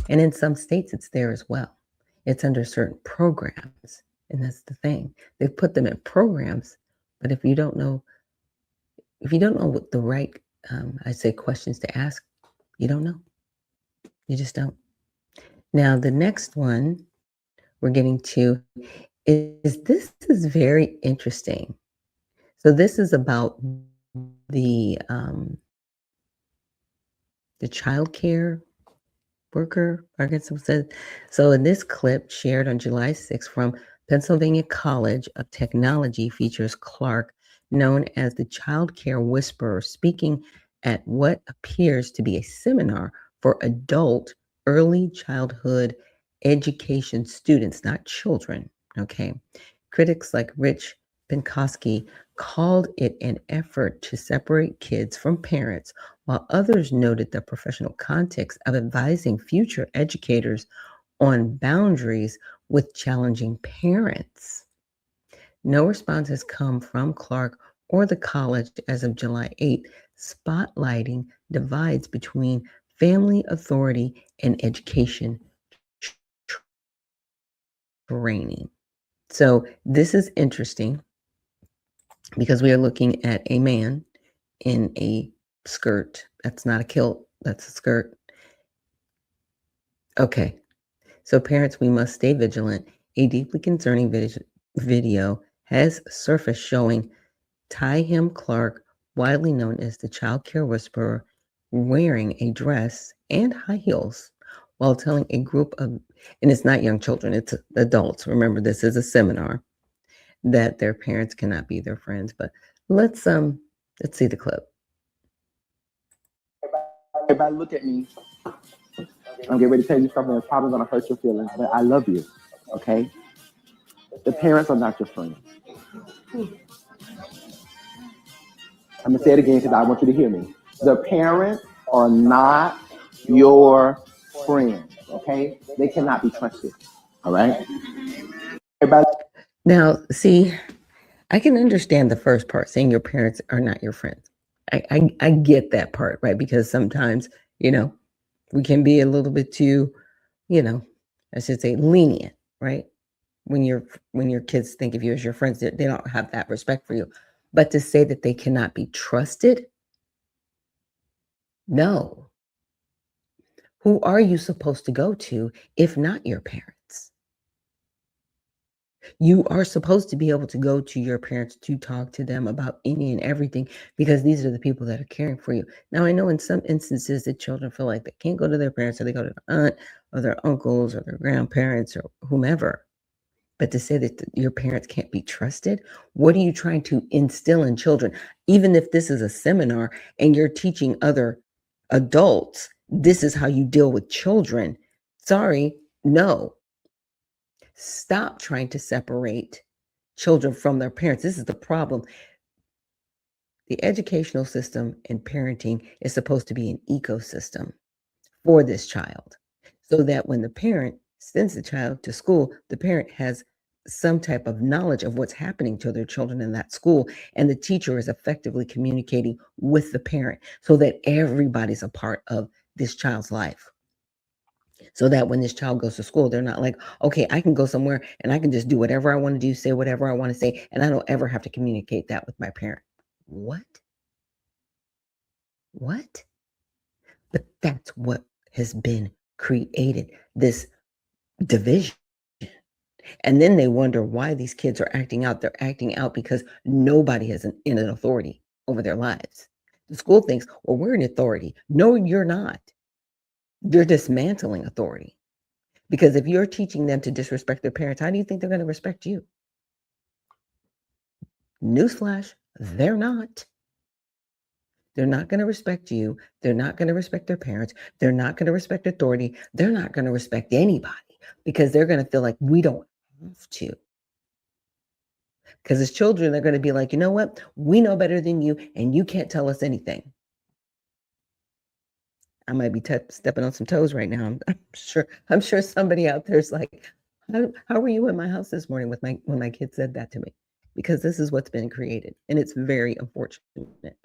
And in some states, it's there as well. It's under certain programs. And that's the thing. They've put them in programs, but if you don't know what the right, I'd say, questions to ask, you don't know. You just don't. Now, the next one we're getting to this is very interesting. So this is about the child care worker, I guess it said. So in this clip shared on July 6th from Pennsylvania College of Technology features Clark, known as the child care whisperer, speaking at what appears to be a seminar for adult early childhood education students, not children, okay? Critics like Mitch McConnell called it an effort to separate kids from parents, while others noted the professional context of advising future educators on boundaries with challenging parents. No response has come from Clark or the college as of July 8, spotlighting divides between family authority and education training. So this is interesting because we are looking at a man in a skirt. That's not a kilt, that's a skirt. Okay, so parents, we must stay vigilant. A deeply concerning video has surfaced showing 𝗧𝗢𝗣𝗜𝗖𝗦, widely known as the child care whisperer, wearing a dress and high heels while telling a group of, and it's not young children, it's adults. Remember, this is a seminar, that their parents cannot be their friends. But let's see the clip. Everybody look at me. I'm getting ready to tell you something that's probably going to hurt your feelings, but I love you, okay? The parents are not your friends. I'm going to say it again because I want you to hear me. The parents are not your friends, okay? They cannot be trusted, all right? Everybody. Now, see, I can understand the first part, saying your parents are not your friends. I get that part, right? Because sometimes, we can be a little bit too, I should say lenient, right? When your kids think of you as your friends, they don't have that respect for you. But to say that they cannot be trusted, no. Who are you supposed to go to if not your parents? You are supposed to be able to go to your parents to talk to them about any and everything, because these are the people that are caring for you. Now, I know in some instances that children feel like they can't go to their parents, or they go to their aunt or their uncles or their grandparents or whomever. But to say that your parents can't be trusted, what are you trying to instill in children? Even if this is a seminar and you're teaching other adults, this is how you deal with children. Sorry, no. Stop trying to separate children from their parents. This is the problem. The educational system and parenting is supposed to be an ecosystem for this child, so that when the parent sends the child to school, the parent has some type of knowledge of what's happening to their children in that school, and the teacher is effectively communicating with the parent, so that everybody's a part of this child's life. So that when this child goes to school, they're not like, okay, I can go somewhere and I can just do whatever I want to do, say whatever I want to say, and I don't ever have to communicate that with my parent. What? But that's what has been created, this division. And then they wonder why these kids are acting out. They're acting out because nobody has an authority over their lives. The school thinks, well, we're an authority. No, you're not. You're dismantling authority. Because if you're teaching them to disrespect their parents, how do you think they're going to respect you? Newsflash, they're not. They're not going to respect you. They're not going to respect their parents. They're not going to respect authority. They're not going to respect anybody, because they're going to feel like we don't have to. Because as children, they're going to be like, you know what? We know better than you, and you can't tell us anything. I might be stepping on some toes right now. I'm sure somebody out there's like, how were you in my house this morning when my kid said that to me? Because this is what's been created, and it's very unfortunate.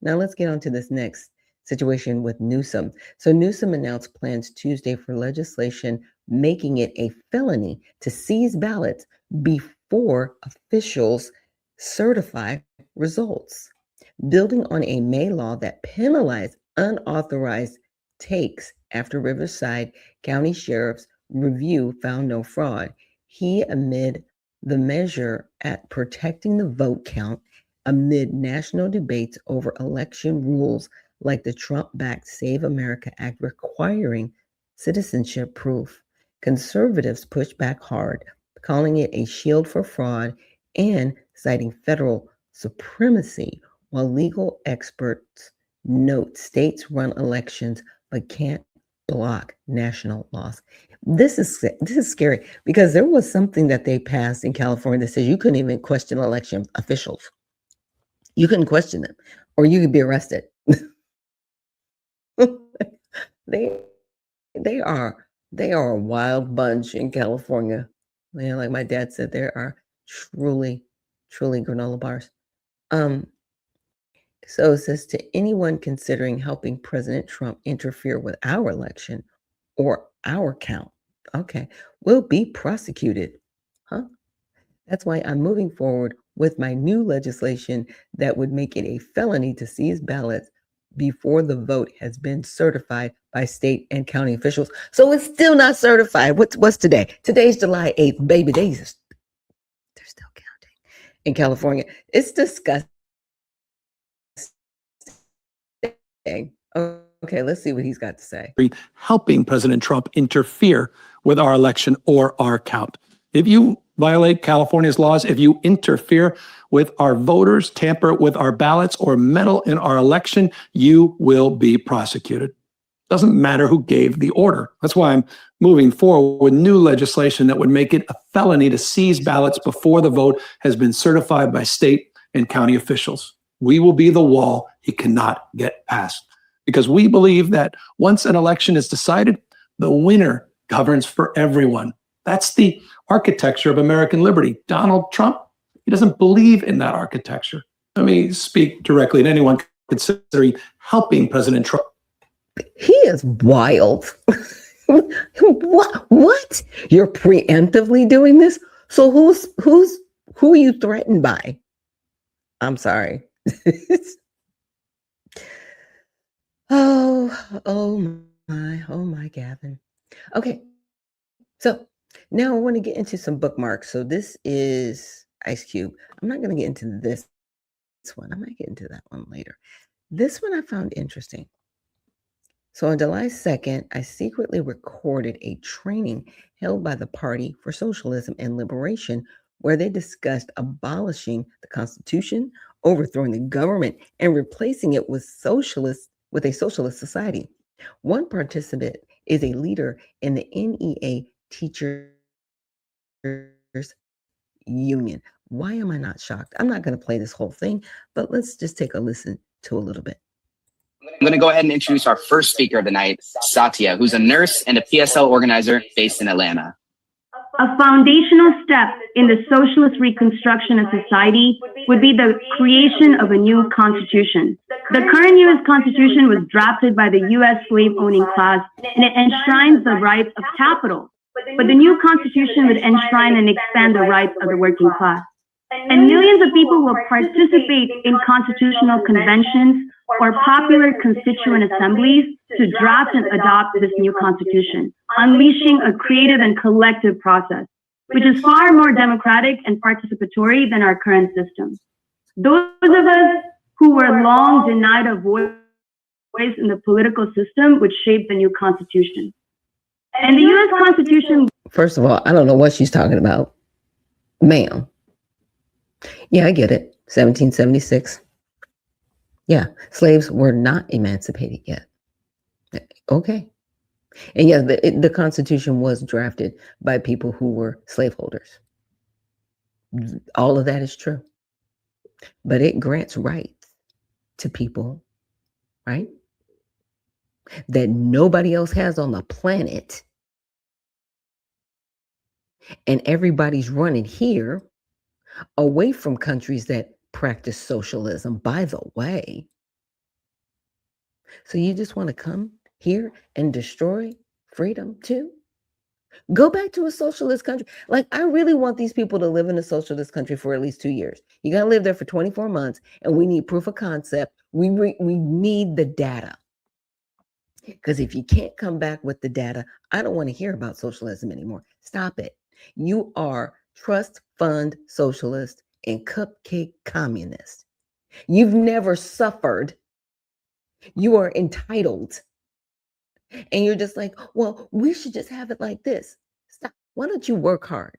Now let's get on to this next situation with Newsom. So Newsom announced plans Tuesday for legislation making it a felony to seize ballots before officials certify results, building on a May law that penalized unauthorized takes after Riverside County Sheriff's review found no fraud. He amid the measure at protecting the vote count amid national debates over election rules like the Trump-backed Save America Act requiring citizenship proof. Conservatives pushed back hard, calling it a shield for fraud and citing federal supremacy, while legal experts note states run elections but can't block national laws. This is scary because there was something that they passed in California that says you couldn't even question election officials. You couldn't question them, or you could be arrested. they are a wild bunch in California. You know, like my dad said, there are truly granola bars. So it says, to anyone considering helping President Trump interfere with our election or our count, okay, will be prosecuted. Huh? That's why I'm moving forward with my new legislation that would make it a felony to seize ballots before the vote has been certified by state and county officials. So it's still not certified. What's today? Today's July 8th, baby. They're still counting in California. It's disgusting. Okay, let's see what he's got to say. Helping President Trump interfere with our election or our count. If you violate California's laws, if you interfere with our voters, tamper with our ballots, or meddle in our election, you will be prosecuted. Doesn't matter who gave the order. That's why I'm moving forward with new legislation that would make it a felony to seize ballots before the vote has been certified by state and county officials. We will be the wall he cannot get past, because we believe that once an election is decided, the winner governs for everyone. That's the architecture of American liberty. Donald Trump, he doesn't believe in that architecture. Let me speak directly to anyone considering helping President Trump. He is wild. What? You're preemptively doing this? So who are you threatened by? I'm sorry. Oh my, Gavin. Okay. So now I want to get into some bookmarks. So this is Ice Cube. I'm not going to get into this one. I might get into that one later. This one I found interesting. So on July 2nd, I secretly recorded a training held by the Party for Socialism and Liberation, where they discussed abolishing the Constitution, overthrowing the government, and replacing it with a socialist society. One participant is a leader in the NEA Teachers Union. Why am I not shocked? I'm not going to play this whole thing, but let's just take a listen to a little bit. I'm going to go ahead and introduce our first speaker of the night, 𝗧𝗢𝗣𝗑, who's a nurse and a PSL organizer based in Atlanta. A foundational step in the socialist reconstruction of society would be the creation of a new constitution. The current U.S. Constitution was drafted by the U.S. slave-owning class, and it enshrines the rights of capital. But the new constitution would enshrine and expand the rights of the working class. And millions of people will participate in constitutional conventions or popular constituent assemblies to draft and adopt this new constitution, unleashing a creative and collective process, which is far more democratic and participatory than our current system. Those of us who were long denied a voice in the political system would shape the new constitution. And the U.S. Constitution... First of all, I don't know what she's talking about. Ma'am. Yeah, I get it. 1776. Yeah, slaves were not emancipated yet. Okay. And yeah, the Constitution was drafted by people who were slaveholders. All of that is true. But it grants rights to people, right, that nobody else has on the planet. And everybody's running here away from countries that practice socialism, by the way. So you just want to come here and destroy freedom too? Go back to a socialist country. Like, I really want these people to live in a socialist country for at least 2 years. You got to live there for 24 months, and we need proof of concept. We need the data. Because if you can't come back with the data, I don't want to hear about socialism anymore. Stop it. You are trust fund socialist and cupcake communist. You've never suffered. You are entitled. And you're just like, well, we should just have it like this. Stop. Why don't you work hard?